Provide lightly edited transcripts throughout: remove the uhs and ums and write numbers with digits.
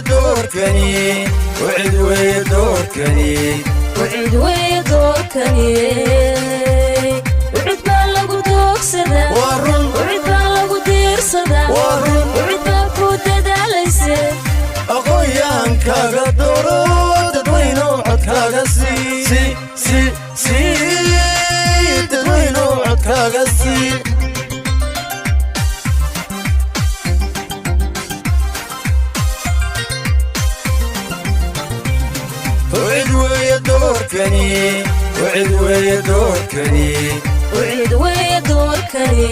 دوركني وعد ويا دوركني وعد ويا دوركني وعد بالغو دوغسدا ورن وعد بالغو ديرسدا ورن وعد بالكو دداليسه أقويان كاغا دورو تدوينو عدكاغا سي تدوينو عدكاغا سي وعد ويا دوركني وعد ويا دوركني وعد ويا دوركني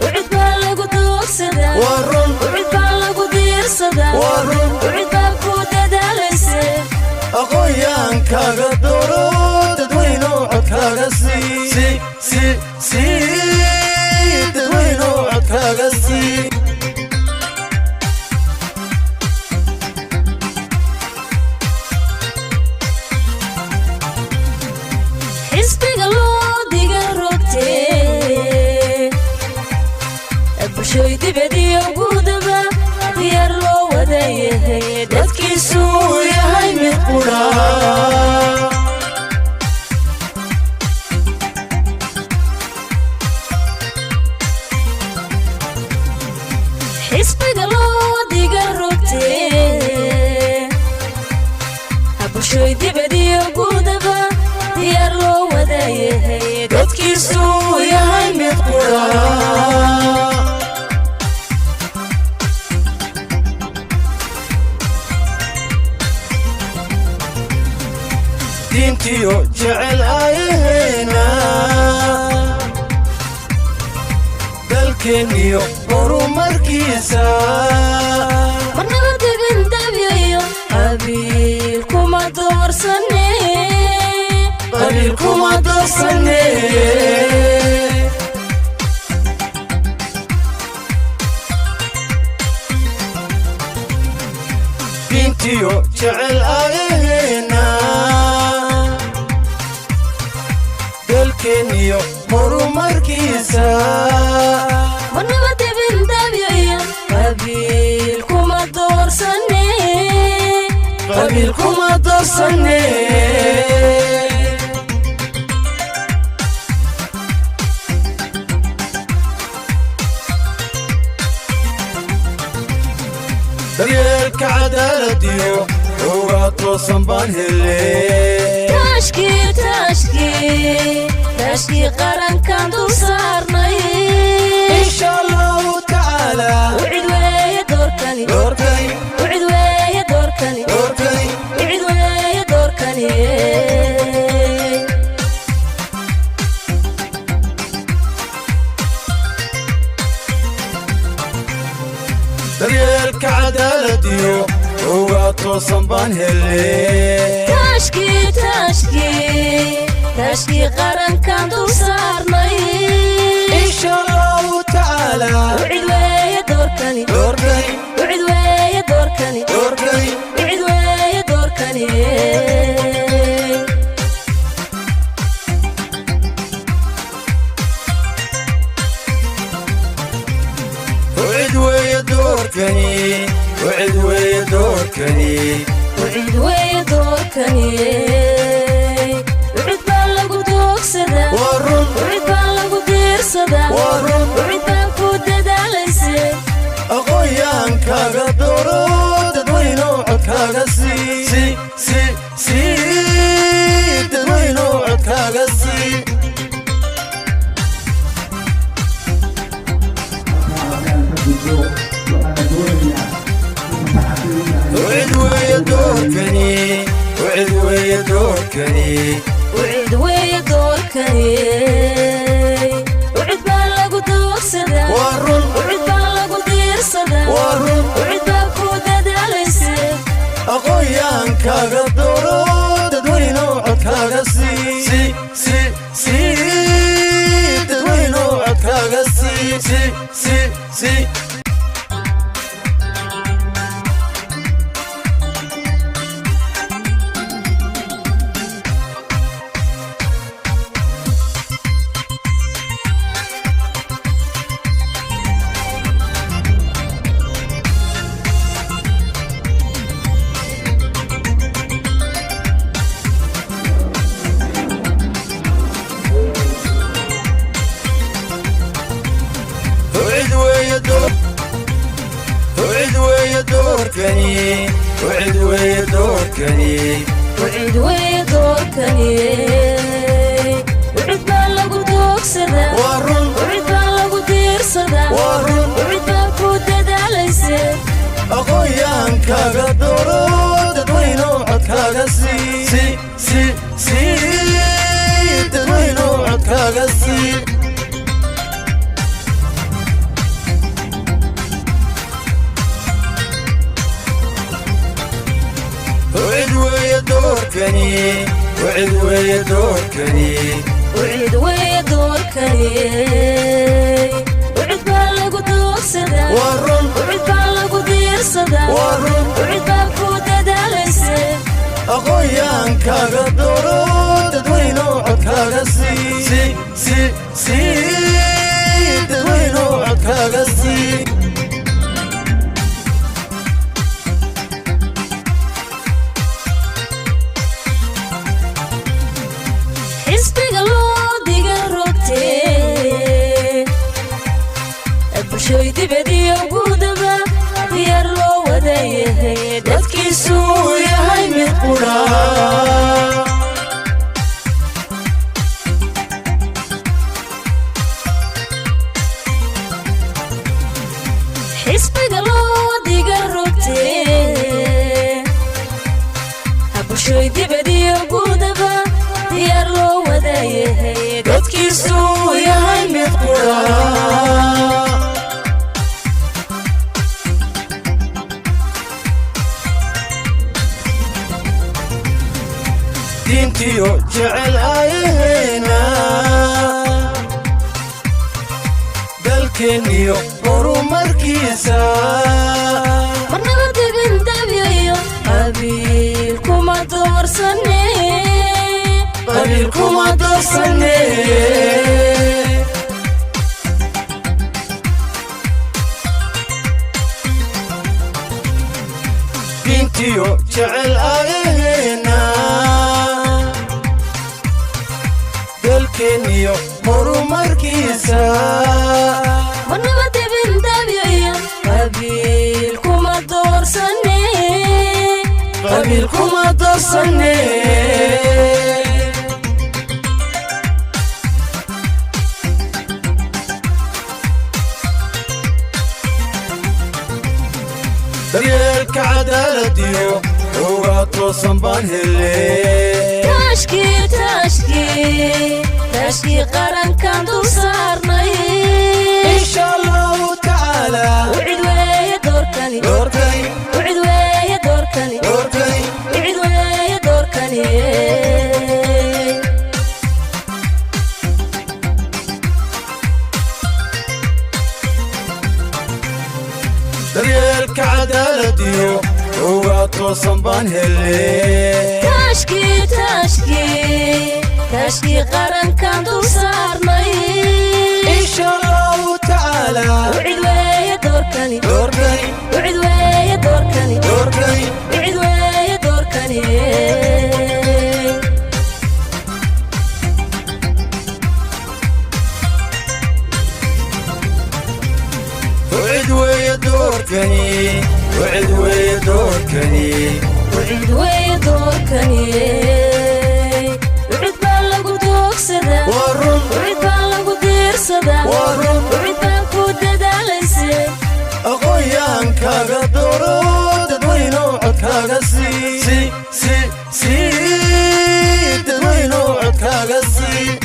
وعد بالغو دوغسدا ورن وعد بالغو ديرسدا ورن وعد بالكو دداليسه أقويان كاغا دورو تدوينو عدكاغا سي تدوينو عدكاغا سي حسبك الله ديغا روكتي بشوي دبدي وقودبا ديار لو ودايه دادكي سويا هاي مقولا حسبك الله ديغا روكتي بشوي دبدي وقودبا ديار لو ودايه دادكي سويا هاي مقولا دينتيو جعل آيهنا دالكينيو برو مركيسا مرنبا دقن دبيايو قبيلكما دورسني قبيلكما دورسني دينتيو جعل آيهنا دالكينيو برو مركيسا مرنبا دقن دبيايو قبيلكما دورسني قبيلكما دورسني دريالك عدالتيو هو توصن بانهلي تاشكي قرن كان دول صارني إن شاء الله تعالى وعد ويا دوركني دوركني وعد ويا دوركني دوركني وعد ويا دوركني دريالك عدالتيو هو توصن بانهلي تاشكي قرن كان دول صارني إن شاء الله تعالى وعد ويا دوركني دوركني وعد ويا دوركني دوركني وعد ويا دوركني وعد ويا دوركني وعد ويا دوركني وعد ويا دوركني وعد بالغو دوغسدا ورن وعد بالغو ديرسدا ورن وعد بالكو دداليسه أقويان كاغا دورو تدوينو عدكاغا سي تدوينو عدكاغا سي وعد ويا دوركني وعد ويا دوركني وعد ويا دوركني وعد بالغو دوغسدا ورن وعد بالغو ديرسدا ورن وعد بالكو دداليسه أقويان كاغا دورو تدوينو عدكاغا سي تدوينو عدكاغا سي دوركني وعد ويا دوركني وعد ويا دوركني وعد بالغو دوغسدا ورن وعد بالغو ديرسدا ورن وعد بالكو دداليسه أقويان كاغا دورو ددوينو عدكاغا سي ددوينو عدكاغا سي وعد ويا دوركني وعد ويا دوركني وعد ويا دوركني وعد بالغو دوغسدا ورن وعد بالغو ديرسدا ورن وعد بالكو دداليسه أقويان كاغا دورو ددوينو عدكاغا سي ددوينو عدكاغا سي حسبك الله ديغا روتي بشوي دبدي وقودبا ديار لو ودايه دادكيسو يهي مقولا حسبك الله ديغا روتي بشوي دبدي وقودبا ديار لو ودايه دادكيسو يهي مقولا دينتيو جعل آيهنا دالكينيو برو مركيسا مرنبا دقن دابيو قبيلكما دورسني قبيلكما دورسني دينتيو جعل آيهنا دالكينيو برو مركيسا مرنبا دقن دابيو قبيلكما دورسني قبيلكما دورسني دريالك عدالتيو هو توصن بانهلي تاشكي قرن كان دو صارني إن شاء الله تعالى وعد ويا دوركني دوركني وعد ويا دوركني دوركني وعد ويا دوركني دريالك عدالتيو هو توصن بانهلي تاشكي قرن كان دو صارني إن شاء الله تعالى وعد ويا دوركني دوركني وعد ويا دوركني دوركني وعد ويا دوركني وعد ويا دوركني وعد ويا دوركني وعد ويا دوركني وعد بالغو دوغسدا ورن وعد بالغو ديرسدا ورن وعد بالكو دداليسه أقويان كاغا دورو ددوينو عدكاغا سي ددوينو عدكاغا سي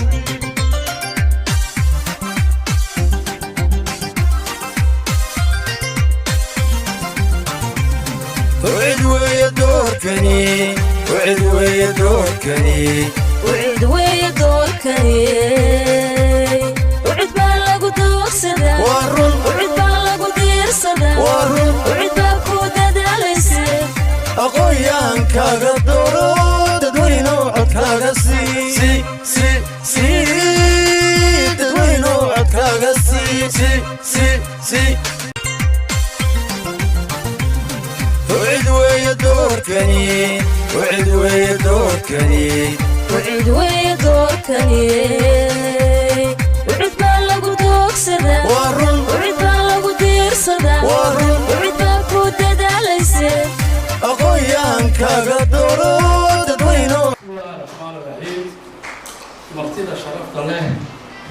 وعد ويا دوركني وعد ويا دوركني وعد ويا دوركني وعد بالغو دوغسدا ورن وعد بالغو ديرسدا ورن وعد بالكو دداليسه أقويان كاغا دورو ددوينو عدكاغا سي ددوينو عدكاغا سي وعد ويا دوركني وعد ويا دوركني وعد ويا دوركني وعد بالغو دوغسدا ورن وعد بالغو ديرسدا ورن وعد بالكو دداليسه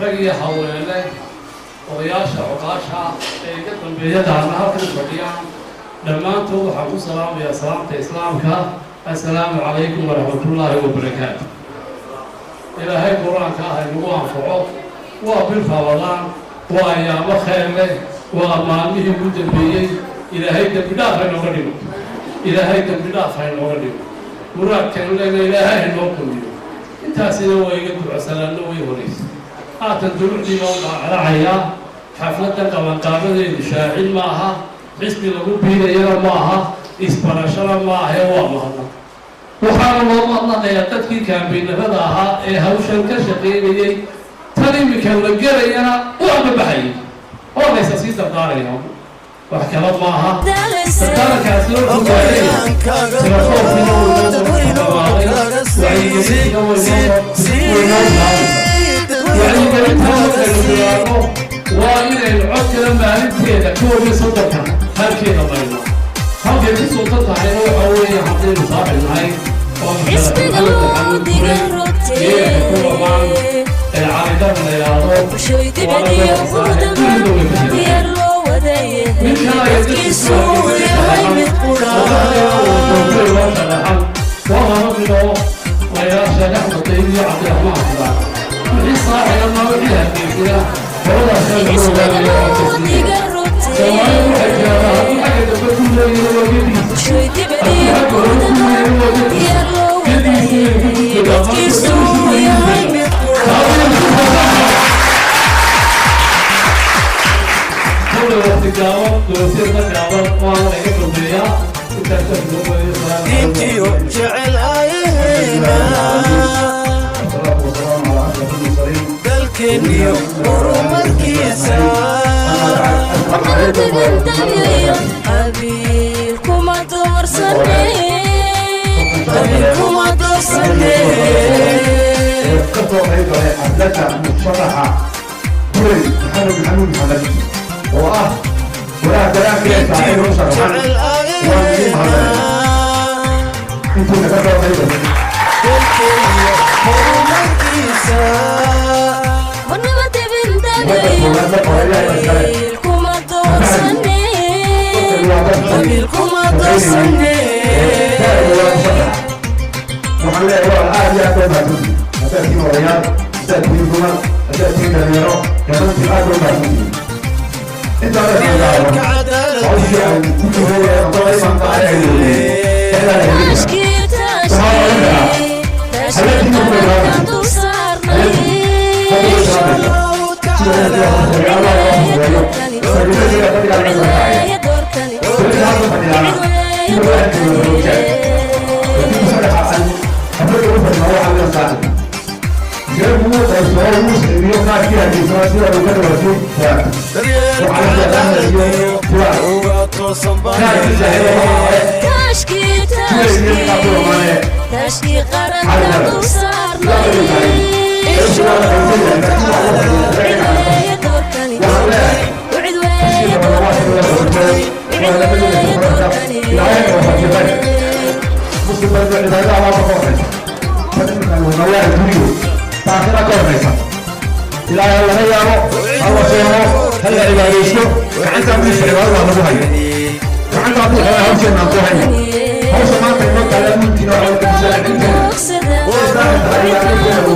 رجع حوالي odayaasha cuqaasha ee ka dambeeya daarna halkan fadhiyaan dhammaantood waxaan ku salaamayaa salaamta islaamka assalaamu calaykum waraxmatullaahi wabarakaatu ilaahay qur-aanka ah inagu anfaco waa bil ramadaan waa ayaamo khayr leh waa maalmihii ugu dambeeyey ilaahay dembi dhaaf haynooga dhigo ilaahay dembi dhaaf haynooga dhigo muraadkeenu leena ilaahay haynoo kulmiyo intaasina waa iga ducosalaanno way horaysa haatan dulucdiina u dhaacracayaa xafladda qabanqaabadeedu shaacin ma aha xisbi lagu biidayana ma aha isbarashana ma ahee waa mahadna waxaana loo mahadnaqayaa dadkii kaambeynarada ahaa ee hawshan ka shaqaynayey tan iminka la gelayana u ambabaxayay oo laysa sii dardaaraya wax kala ma aha dardaarankaas loo fogaayay telefoonkiina waa inaynu codkala maalinteeda koobiyo soddonka halkeeda marino halkay ku sultan tahayna waxa weeye haddaynu saaxilnahay xisbiga loo diga rogtee caridada la yidhaahdo bulshoy dibadiyo hurdaba diyaar loo wadayahay dadkiisu yahay mid qudhaan وغربنا ويا شجاع طيب عبد الرحمن وحي صاحي لما وحي هكذا فوضع شجاع diintiyo jecel ayahayna dalkeeniyo horumarkiisa qabiilkuma doorsane kasoo qayb galay xafladda musharaxa buray maxamed maxamuud maxamed oo ah walaha daraankeeda saaxiib u sharaxan waa muhiim hadalay intuuna kasoo qayb galay dalkeeniyo horumarkiisa qabiilkuma doorsane waxaan leeyahay waa aad iyo aad loo baahsantihi haddaad tihiin odayaal haddaad tihiin dumar haddaad tihiin dhalinyaro dhammaantiin aad loo baahsantihi intaa hawshii aan ku jiray dolaysan تشكي قرن تصارني ilaahay laga yaabo alla sheego halla cibaadaysto gacanta ku cibaadada lagu hayo gacanta ku xira hawsheena ku hayo hawsha maanta inoo kala mintiina oo ka shaqeynayna oo saarta ilaahay ku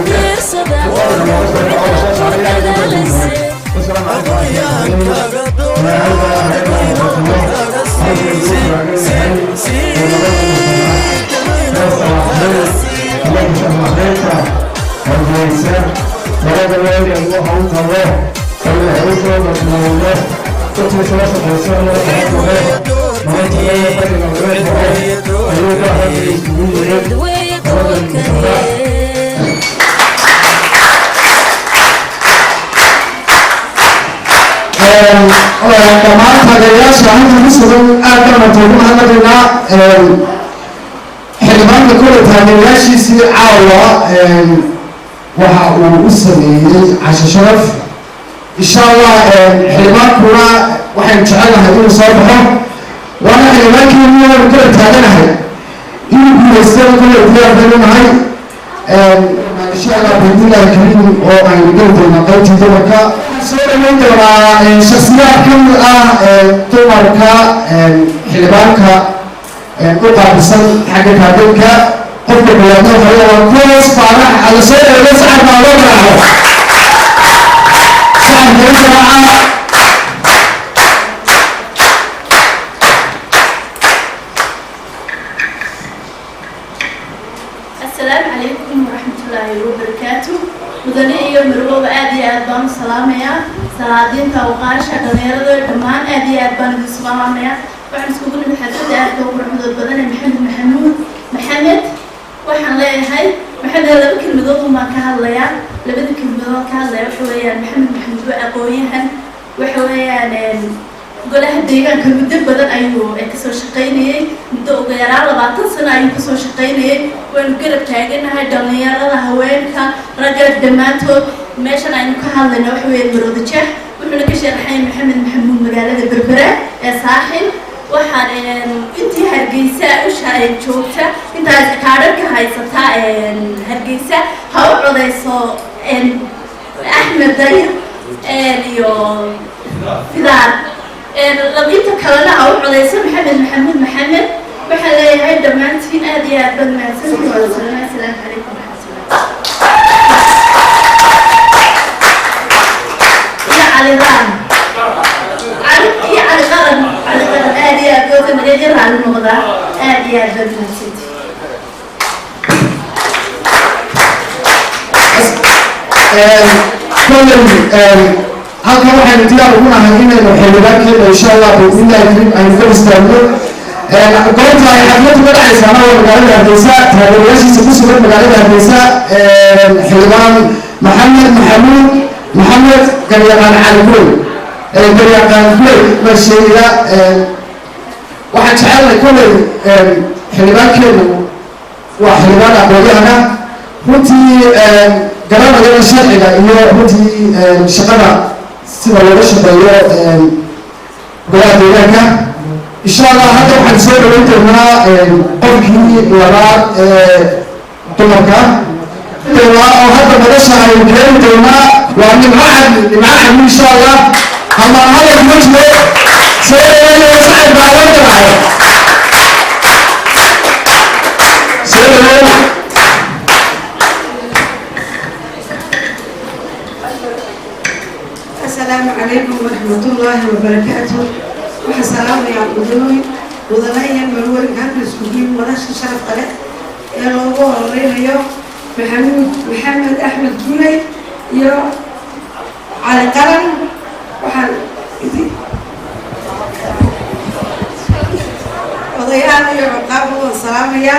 labada weel ee loo hawl qabo oo hawsha la sameeyo dadka soo shaqeysan loo qabo dhammaan taageerayaasha halkan ku sugan aad baan ugu mahadnaqaynaa xildhibaanka kole taageerayaashiisii caawa waxa uu u sameeyey casho sharaf insha allah xildhibaankuna waxaynu jecelahay inuu soo baxo waana xildhibaankii waanu kala taaganahay inuu guulaystana kole diyaar baynu nahay إن شاء الله بإذن الله الكريم وأن يقدم قوتي دمرك سورة من دورة شخصيات كلها دمرك حلبانك قطع بصل حاجة هذيك قلت بيانات هو كويس فرح على سورة يسعد مع وضعه سعد يسعد السلام عليكم ورحمة الله وبركاته. مدني يوم مربوط أدي أدبان سلامية سعادين توقاشة دنيرة دمان أدي أدبان سلامية وعن سكون الحسد أدو ورحمة البدن محمد وحن لي هاي محمد هذا بكل مدود ما كهاليا لبدك المدود كهاليا وحويا محمد وأقويها وحويا golaha deegaanka muddo badan ayuu ka soo shaqeynayay muddo ugu yaraan 20 sano ayuu ka soo shaqeynayay waanu garab taaganahay dhalinyarada haweenka ragga dhamaantood meeshan aynu ka hadlayno wax weyn marooda jeex wuxuuna ka sharaxay maxamed maxamuud magaalada berbera ee saaxil waxaan intii hargeysa u shaqeey joogta intaas kaadhka haysata hargeysa ha u codeyso axmed dayr iyo fidaar لقيت كلنا أو عليسى محمد وحلا يهاي دمانتين أدي أبد ما سلم السلام عليكم ورحمة الله. يا علي غان علي غان أدي أبد من غير على الموضوع أدي أبد ما سلم. halkan waxaynu diyaar ugu nahay inaynu xildhibaankeena insha allah biidnillahi kariim aynu ka istaagno goobta ay xafladu ka dhacaysaana waa magaalada hargeysa taageerayaashiisa ku sugan magaalada hargeysa xildhibaan maxamed garyaqaan caligoy garyaqaan goy baa sheegaya waxaan jecelnahay kolley xildhibaankeenu waa xildhibaan aqoonyahana runtii garanaya sharciga iyo runtii shaqada sida looga shaqeeyo golaha deegaanka insha allah hadda waxaan soo dhaweyn doonaa qofkii labaad dumarka oo hadda madasha aynu keeni doonaa waa nimco cali insha allah ama hadal kuma jiro soo dhaweynaya sacad baa loo darayo soo dhaweyn السلام عليكم ورحمة الله وبركاته. وحسلام يا مدنوي وضليا مرور كان مسؤولين ورش شرف قلق يا الله الله يا محمد أحمد جولي يا على قلم وحن وضيعنا يا عقاب والسلام يا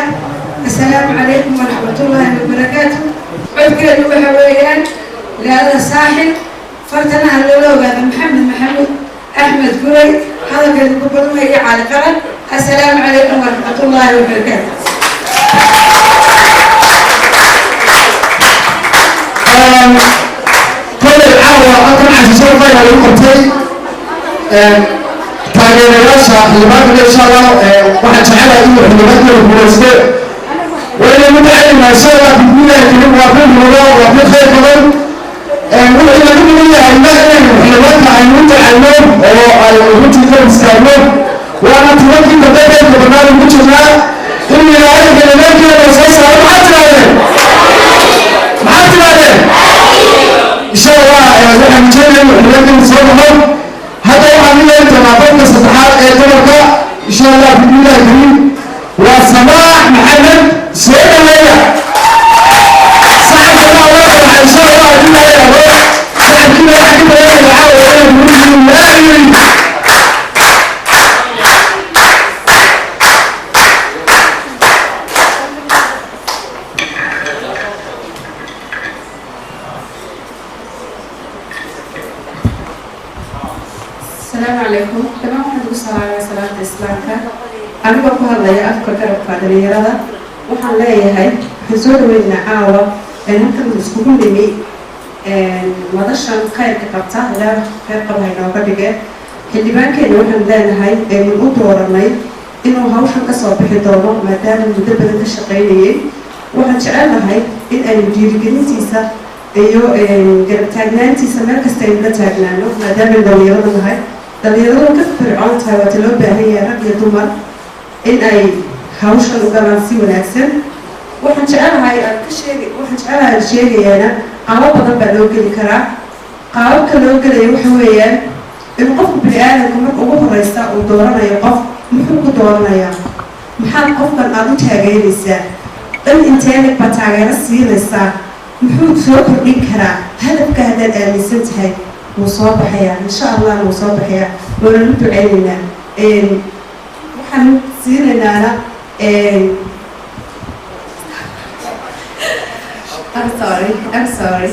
السلام عليكم ورحمة الله وبركاته. عذكر وحويان لهذا الساحل فرتنا هلولو هذا محمد أحمد قري هذا كان يقبلون هي على قرن. السلام عليكم ورحمة الله وبركاته. كل العاوة أطلع عزيزي الله يقبطي تاجر الرشا حلبات إن شاء الله واحد شعلا إنه حلبات المناسبة وإن متعلم ما شاء الله بإذن الله يكون وافد الله وافد خير قبل وإذا كنا نعلم حلواتنا عن متعلم وعلى كم استعمل وأنا توقي بدأت ببرنامج مجمع إني أعرف أن الممكن أن أساسا محاطر عليه إن شاء الله نحن نجمع ولكن نصورهم هذا يعمل أنت مع فوق ستحال تمرك إن شاء الله بإذن الله الكريم وسماح محمد سيدنا ليلى سعد الله ويرحمه إن شاء الله بإذن الله سعد كده يحكي لنا العاوة ويقول لا يريد السلام عليكم. تمام واحد قصة على سلامة الإسلام أنا بقول هذا يا أفكار كرب قادرين هذا وحن لا يهاي حزور من عاوة أنا كم مسكون لمي مدرسة خير كتبتها لا خير قبل هنا وقبل اللي بانك إنه وحن لا هاي من أطور ماي إنه هاوش كسر بحضانه ما دام المدرب الشقيني waxaan jecelahay in aynu dhiirigelintiisa iyo garab taagnaantiisa meel kasta aynu la taagnaano maadaama dhalinyarada nahay dhalinyaradu ka fircoon tahay waata loo baahan yahay rag iyo dumar in ay hawshan u galaan si wanaagsan waxaan jecelahay sheegayaana qaabo badan baa loo geli karaa qaababka loo gelaya waxa weeyaan in qofka bini aadamka marka ugu horeysa uu dooranayo qof muxuu ku dooranayaa maxaad qofkan aada u taageeraysaa dhan inteelig baa taageero siinaysaa muxuu soo kordhin karaa hadafka haddaad aaminsan tahay wuu soo baxayaa insha allahna wuu soo baxayaa waananu duceynaynaa waxaan siinaynaana I'm sorry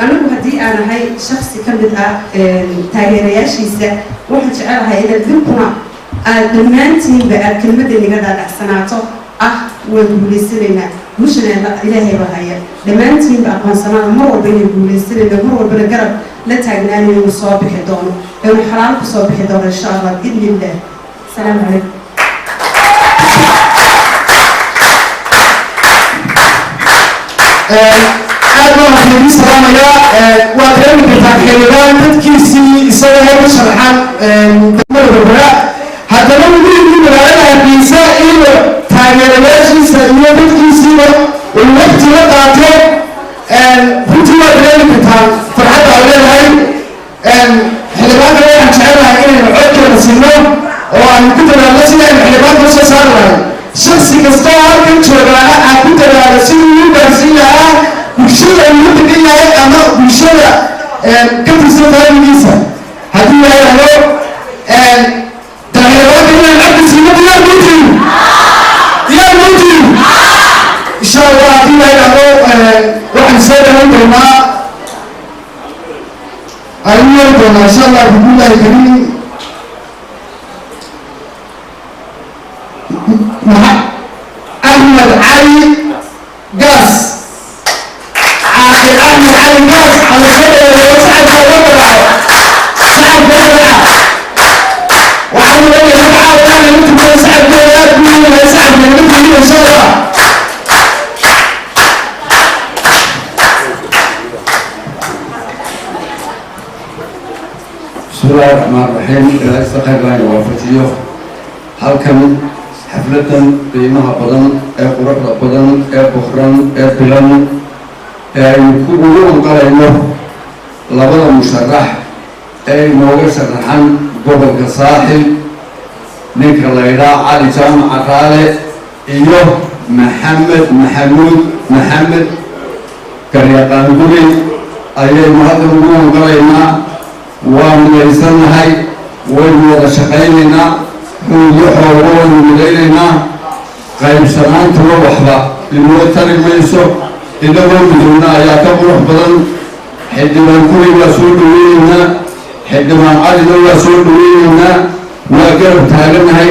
anigu haddii aan ahay shaksi ka mid ah taageerayaashiisa waxaan jecelahay inaad dinkuna aad dhammaantiinba aad kelmadda inaga dhaadhacsanaato ah waan guulaysanaynaa guushana ilaahay baa haya dhammaantiinba aqoonsanaada mar walba inay guulaysanayno mar walbana garab la taagnaana inuu soo bixi doono inuu xalaal ku soo bixi doono insha allah biidni illah asalaamu calaykum aad baan waxaan idin salaamayaa waa dareemi kartaan xildhibaan dadkiisii isagoo u sharxan degmada berbera haddana wiilkii magaalada hargeysa iyo taageerayaashiisa iyo dadkiisiiba uu waqti la qaato runtii waa dareemi kartaan farxadda ay leedahay xildhibaanka waxaan jecelahay inaynu codkeena siino oo aan ku dadaalno sidaynu xildhibaanka usoo saari lahay shaksi kasta oo halkan joogaana aan ku dadaalo sidii uu gaarsiin lahaa bulshada uu degan yahay ama bulshada ka tirsan faamigiisa haddii la yidhaahdo taageerayaasha inaan codka siino diyaar muutiin insha allah haddii la yidhaahdo waxaan soo dhawan doonaa aynu yeeri doonaa insha allah bismillahi kariim أحمد علي قاس عاقل أحمد علي قاس على خير وسعد وبرع سعد وبرع وعلي بني سبعة وأنا مثل سعد وبرع سعد من مثل إن شاء الله بسم الله الرحمن الرحيم إلى استقر الله وفتيه halkan xafladan qiimaha badan ee quruxda badan ee buqran ee bilan ee aynu ugu anqalayno labada musharax ee inooga sharaxan gobolka saaxil ninka la yidhaha cali jaamac caraale iyo maxamuud maxamed garyaqaan guri ayaynu halkan ugu anqalaynaa waa midaysanahay waynu wada shaqaynaynaa xuuyaxooga waynu midaynaynaa qaybsanaantaba waxba inoo tari mayso inagoo midowna ayaa ka qurux badan xildhibaan guri waa soo dhaweynaynaa xildhibaan calina waa soo dhaweynaynaa waa garab taaganahay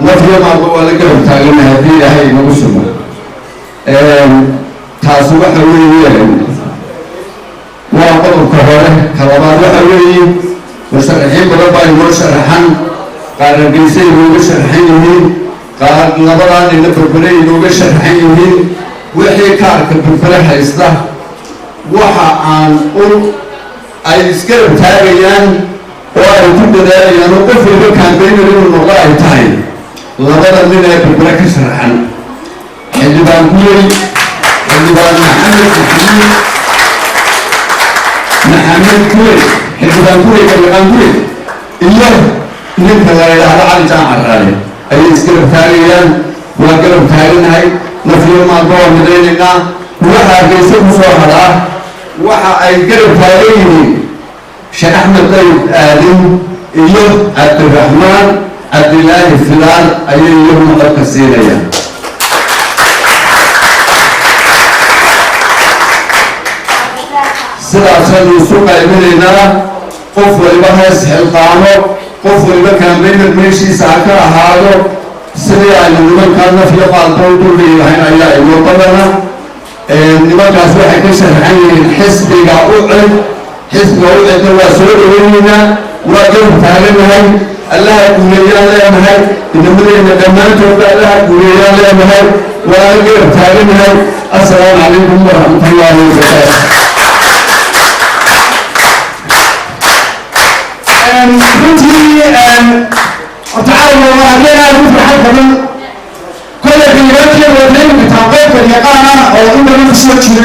nafyamaaba waa la garab taaganahay haddii ilaahay inagu sugo taasi waxa weeye waa qodobka hore ka labaad waxa weeye musharaxiin badan baa inoo sharaxan qaar hargeysa inooga sharxan yihiin qaar labadaan ina berbere inooga sharxan yihiin wixii kaarka berbere haysta waxa aan ay isgarab taagayaan oo ay ku dadaalayaan oo qof walba kaambeynal inuu noqdo ay tahay labada nin ee berbere ka sharxan xildhibaan gurey xildhibaan maxamed gurey xildhibaan gurey garyaqaan gurey iyo ninka la yidhaahdo cali jaamac caraale ayay isgarab taagayaan waa garab taaganahay nafyo maalba waa midaynaynaa waxa hargeysa ku soo hadhaa waxa ay garab taagan yihiin sheekh axmed dayib aadin iyo cabdiraxmaan cabdilaahi filaal ayay iyaguna dalka siinayaan sidaasaynu isu qaybinaynaa qof waliba hees xilqaamo qof waliba kaambeynad meeshiisa ha ka ahaado sidii aynu nimankaa nafyo qaalba u dulleeyahayn ayaa inoo badana nimankaas waxay ka sharxan yihiin xisbiga ucid waa soo dhaweynaynaa waa garab taaganahay الله قوليان لا مهي إنما دمان توبة الله قوليان لا مهي وأجر تاريخها. السلام عليكم ورحمة الله وبركاته. وتعالوا وهدينا مثل حد كل البيانات والدين بتعقيد اليقانة أو إما نفس الشيء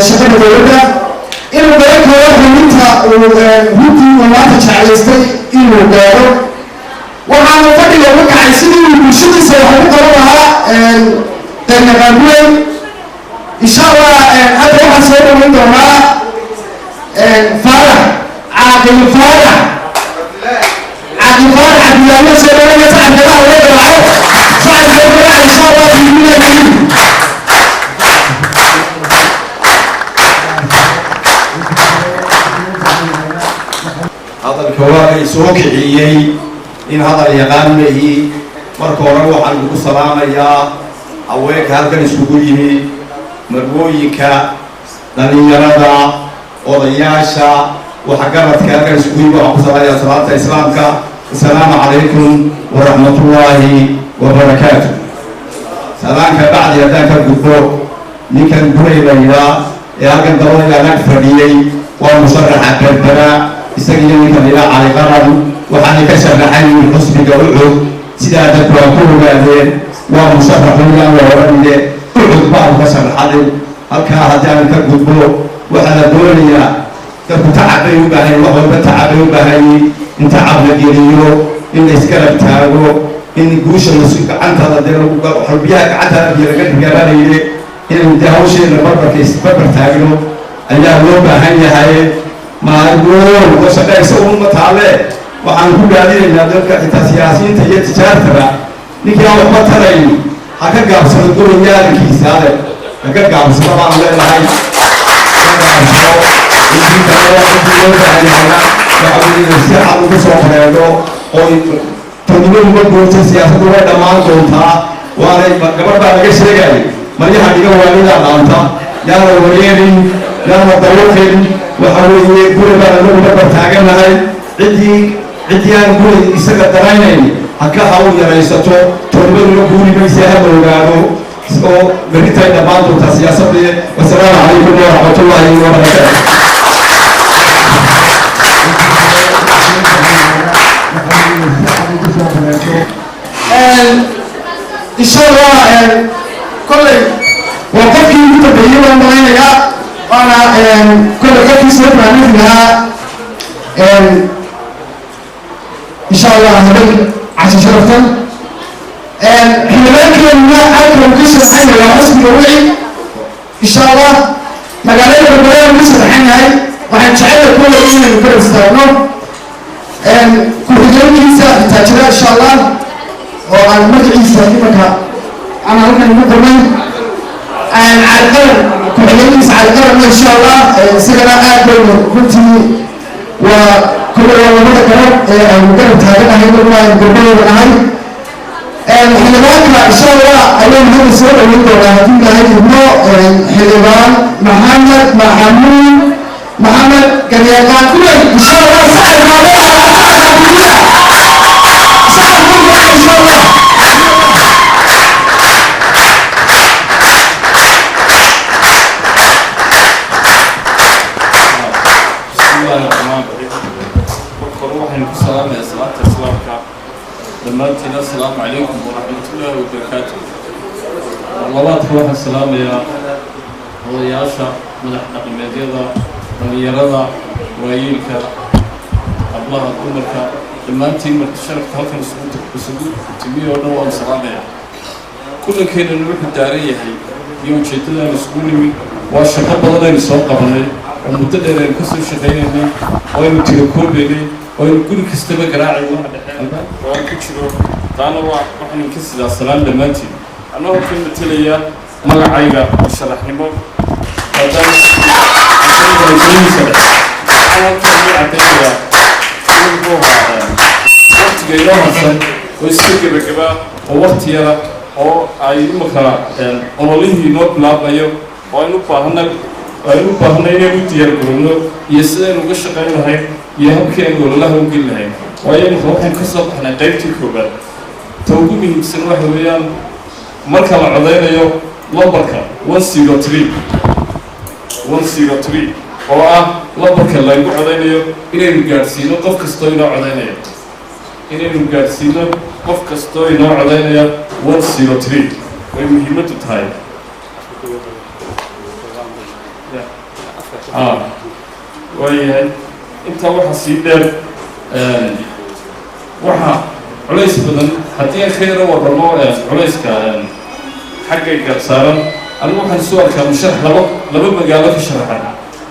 شكل الدولة إنه بيك واحد منها وممكن وما تشعيستي إنه دارو وعلى فكرة لو وقع يصير وشو يسوي قرارها تنقلون إن شاء الله هذا واحد سوى من دورها فرح عاقل فرح عاقل فرح عبد الله سوى من يسعد الله ويدعو صعد الله إن شاء الله في المدينة. هذا الكوارث سوكعي إن هذا اليقان له مركورا وعن السلام يا أويك هذا السوقي مربويك لأن يرى وضياشا وحكمت هذا السوقي وأقصى يا صلاة إسلامك. السلام عليكم ورحمة الله وبركاته. سلامك بعد يداك الدكتور نكن بري ليلا يا كن دولة لك فديي ومصرح كبرى استجيب نكن إلى على قرن وحنا كسر حي الحسب جوعه سيادة كوكب بعدين ومصرح لنا وورده كل بعض كسر حد هكذا هذا الدكتور وحنا دولة تتعبي وبهاي وهو بتعبي وبهاي انت عبد الجريو إن إسكالب تاعو إن جوش المسؤول عن هذا دينه وحبيها قعدها بيرجع جبالي إن انتهوش البربر كيس بربر تاعو أيها لو بهاي هاي ما يقول وشكا يسوون متعلق وعن كل هذه النادر كحتى سياسيين تجي تجارتها نكيا وقتلين هكذا قام سنقول يا الكيس هذا هكذا قام سنقول على هاي الساعة وقصوا خيالو أو تنمون بدون سياسة ولا دمان كونتا وأنا قبل بعد كشري قالي مريح حديقة والدا نانتا يا روليني يا مطلوبين وحولي كل بعد نقول بتاعنا هاي عدي أنا كل إسقاط ترايني هكذا حاول يرئيسته تنمون نقولي بيسها بلغارو سو بريتاي دمان كونتا سياسة والسلام عليكم ورحمة الله وبركاته. إن شاء الله كل وقت يوم تبين وين يا أنا كل وقت يصير معنا فيها إن شاء الله هذا عشان شرفتنا حينما كنا أكرم كسر حين ولا حسب روعي إن شاء الله مقالين البلاد كسر حين هاي وحنشعل كل يوم نقدر نستخدمه كل يوم كيسة تأجيل إن شاء الله وأنا مرجعيسة كيفك أنا ممكن نقول من على القرن كل يوم على القرن إن شاء الله سجنا أكل كنتي وكل يوم مرة كمان مقدر تهاجم هاي مرة قبل ونهاي حلوانك إن شاء الله اليوم هذا السؤال اللي يقول هذه حلوان محمد قريقان كله إن شاء الله سعد مالها سعد مالها إن شاء الله. بسم الله الرحمن الرحيم. وروح السلام يا صلاة الإسلامك دمانتنا السلام عليكم ورحمة الله وبركاته. والله تروح السلام يا odayaasha madaxdhaqameedyada dhalinyarada waayeelka hablaha dumarka dhammaantiin marka sharafka halkan isugu timiyo oo dhan waan salaamaya kulankeennana wuxuu daaran yahay iyo ujeeddadaan isugu nimid waa shaqo badan aynu soo qabanay oo muddo dheer aynu kasoo shaqaynaynay oo aynu tirakoobaynay oo aynu guri kastaba garaacay waxa dhexeelba oo aan ku jiro taana waxaan ka sidaa salaan dhammaantiin anna halkan matalaya magacayga sharaxnimo waqtiga inoo harsan oo iska gebagaba oo waqti yara oo ay imaka ololihii inoo bilaabayo oo aynu baahnay inaynu diyaar garowno iyo sidaynu uga shaqayn lahayn iyo habkii aynu ololaha u geli lahayn waayo marka waxaan ka soo baxnay qaybtii koobaad ta ugu muhiimsan waxa weeyaan marka la codaynayo lambarka 103 oo ah lambarka lagu codaynayo inaynu gaadhsiino qof kastoo inoo codaynaya way muhiimadu tahay waayahay intaa waxaa sii dheer waxaa culays badan haddii aan ka yaro warramo culayska xaggayga saaran anigu waxaan soo arkaa musharax laba magaalo ka sharaxan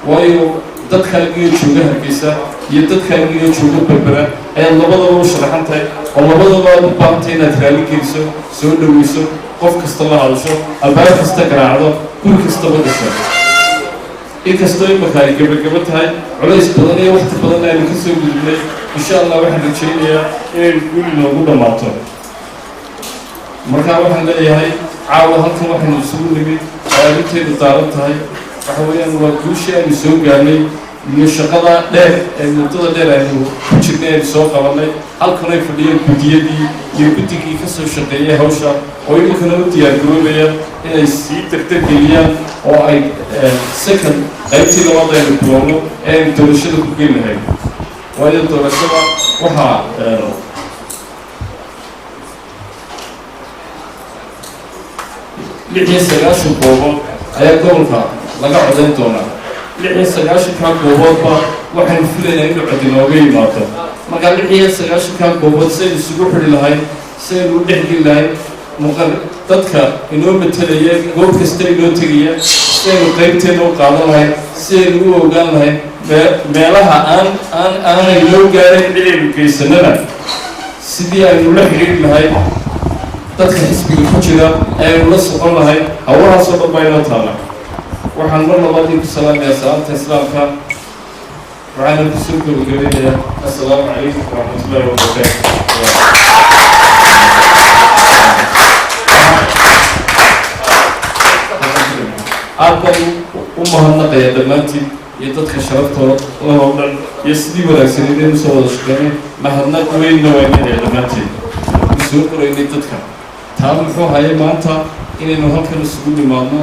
waayo dadkaagiyo jooga Hargeysa iyo dadkaagiyo jooga Berbera ayaad labadaba u sharaxan tahay oo labadaba aad u baahantay inaad raali geliso soo dhaweyso qof kasta la hadasho albaab kasta garaacdo guri kastaba gasho inkastoo imaka ay gabagaba tahay culays badan iyo waqti badan aynu ka soo gudubnay insha allah waxaan rajaynayaa inaynu guri noogu dhammaato markaa waxaan leeyahay caawa halkan waxaynu isugu nimid oo arrinteedu daaran tahay waxa weeyaan waa guushii aynu soo gaarnay iyo shaqada dheer ee muddada dheer aynu ku jirnay aynu soo qabanay halkan ay fadhiyeen guddiyadii iyo guddigii ka soo shaqeeyay hawsha oo iminkana u diyaargaroobaya inay sii dardargeliyaan oo ay second qaybtii labaad aynu bilowno ee aynu doorashada ku geli lahayn waayo doorashada waxaa 96 goobood ayaa gobolka laga codayn doonaa 96 gooboodba waxaynu filaynaa inuu cod inooga yimaado marka 96 goobood saynu isugu xidhi lahayn saynu u dhexgeli lahayn dadka inoo matalaya goob kasta inoo tegaya saynu qaybteena u qaadan lahayn saynu u ogaan lahayn meelaha aanay noo gaarayn inaynu geysanana sidii aynu la xidhiiri lahayn dadka xisbiga ku jira aynu la socon lahayn hawlahaasoo dhan baa inoo taala waxaan mar labaadii ku salaamayaa salaamta islaamka waxaana ku soo gabagabeynayaa assalaamu calaykum waraxmatullaahi wabarakaatu aad baan u mahadnaqaya dhammaantiin iyo dadka sharaftooda oo dhan iyo sidii wanaagsan inaynu soo wada shaqeynay mahadnaq weynna waynaya dhammaantiin u soo qoraynay dadka taa muxuu hayay maanta inaynu halkan isugu nimaadno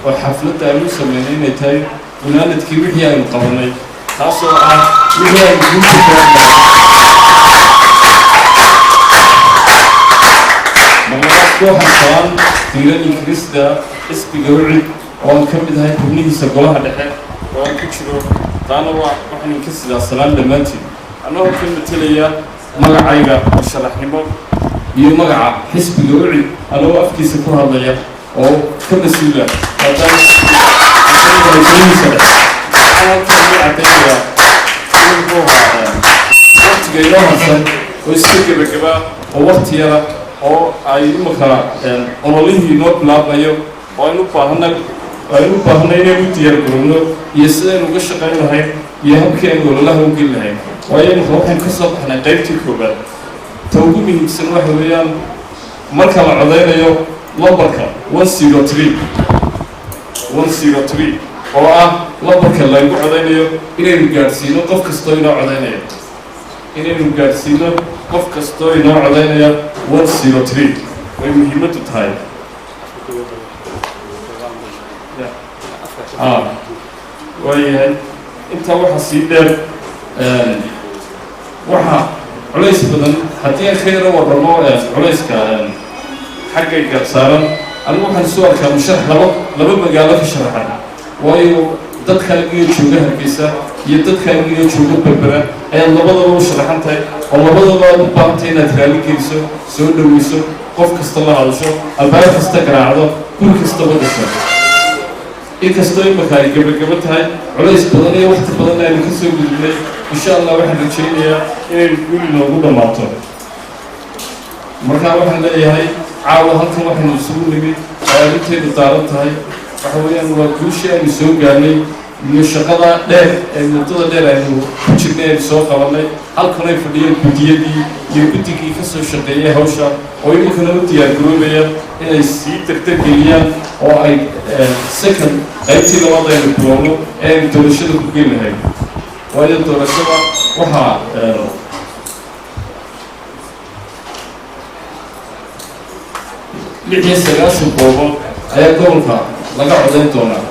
oo xafladda aynu sameynay inay tahay gunaanadkii wixii aynu qabanay taasoo ah wixii aynu guusha waxaan qabaan diiran ingiriisda xisbiga wicid oo aan ka mid ahay xubnihiisa golaha dhexe oo aan ku jiro taana waxaan ka sidaa salaan dhammaantiin annagoo ka matalaya magacayga musharaxnimo iyo magaca xisbiga wicid anagoo afkiisa ku hadlaya oo ka mas-uula waqtiga inoo harsan oo iska gebagabaa oo waqti yara oo ay imaka ololihii inoo bilaabayo oo aynu baahnay inaynu u diyaargarowno iyo sidaynu uga shaqayn lahayn iyo habkii aynu ololaha u geli lahayn waayo imaka waxaynu ka soo baxnay qaybtii koobaad ta ugu muhiimsan waxa weeyaan marka la codaynayo lambarka 103 oo ah lambarka lagu codaynayo inaynu gaadhsiino qof kastoo inoo codaynaya 103 way muhiimadu tahay waayahay intaa waxaa sii dheer waxaa culays badan haddii aan ka yaro warramo culayska xaggayga saaran anigu waxaan soo arkaa musharax laba magaalo ka sharaxan waayo dadkaagiyo jooga Hargeysa iyo dadkaagiyo jooga Berbera ayaad labadaba u sharaxan tahay oo labadaba aad u baahantay inaad raali geliso soo dhaweyso qof kasta la hadasho albaab kasta garaacdo guri kastaba gasho inkastoo imaka ay gabagaba tahay culays badan iyo waqti badan aynu ka soo gudubnay insha allah waxaan rajaynayaa inaynu guri noogu dhammaato markaa waxaan leeyahay caawa halkan waxaynu isugu nimid oo arrinteedu daaran tahay waxa weeyaan waa guushii aynu soo gaarnay iyo shaqada dheer ee muddada dheer aynu ku jirnay aynu soo qabanay halkan ay fadhiyeen guddiyadii iyo guddigii ka soo shaqeeyay hawsha oo iminkana u diyaargaroobaya inay sii dardargeliyaan oo ay second qaybtii labaad aynu bilowno ee aynu doorashada ku geli lahayn waayo doorashada waxaa 690 goobood ayaa gobolka laga codayn doonaa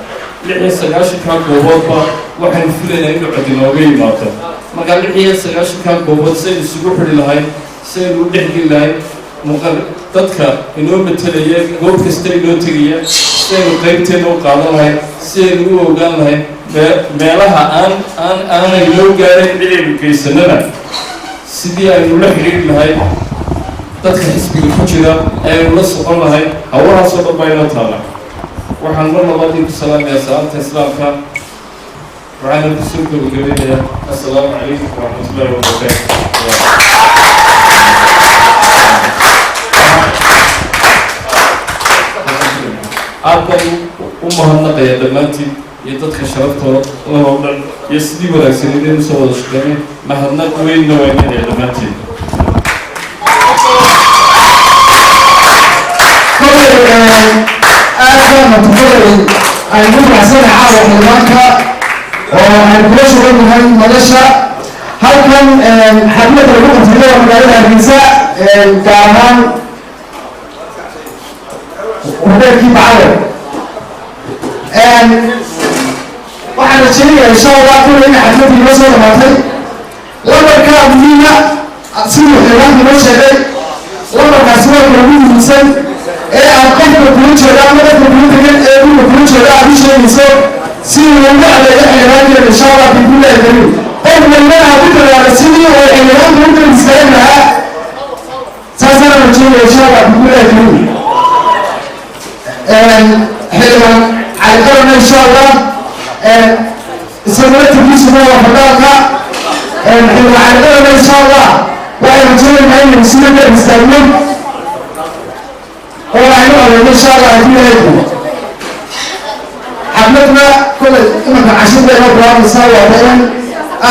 690 gooboodba waxaynu filaynaa inuu cod inooga yimaado marka 690 goobood saynu isugu xidhi lahayn saynu u dhexgeli lahayn dadka inoo matalaya goob kasta inoo tegaya saynu qaybteena u qaadan lahayn sidaynu u ogaan lahayn meelaha aanay noo gaarayn cidaynu geysanana sidii aynu la xidhiiri lahayn dadka xisbiga ku jira ayaynu la socon lahayn hawlahaasoo dhan baa inoo taala waxaan mar labaadii ku salaamayaa salaamta islaamka waxaana kusoo gabagabeynayaa assalaamu calaykum waraxmatullaahi wabarakaatu aad baan u mahadnaqaya dhammaantiin iyo dadka sharaftooda oo dhan iyo sidii wanaagsan inaynu soo wada shaqeynay mahadnaq weynna waa inay dhammaantiin aadka matufalay aynu faraxsanahay caawa xildhibaanka oo aan kula sugannahay madasha halkan xafladda lagu qabtay magaalada Hargeysa gaar ahaan hoteelkii Bacdo waxaan rajaynayaa insha Allah in xafladda inoo soo dhamaatay lamarka muhiima siduu xildhibaanka inoo sheegay lamarkaasi waa kala muhiimsan ee aad qofka kula jeeda ama qofka kula degan ee dhulka kula jeeda aad u sheegayso si loogu adeego xildhibaankeeda insha Allah billahi kariim qof walbana aad u dadaalo sidii oo xildhibaanka u kala istaagi lahaa saasana rajaynaya insha Allah billahi kariim xildhibaan cali qarana insha Allah isaguna tigiisuna waa fadaalka xildhibaan cali qarana insha Allah waxay rajaynayaa inaynu sida ka istaagno وأنا أقول إن شاء الله في هذا حمدنا كل إما عشان ده نبغى نسوي وبعدين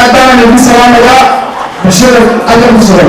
أدانا نبي سلام الله بشر أجر مسلم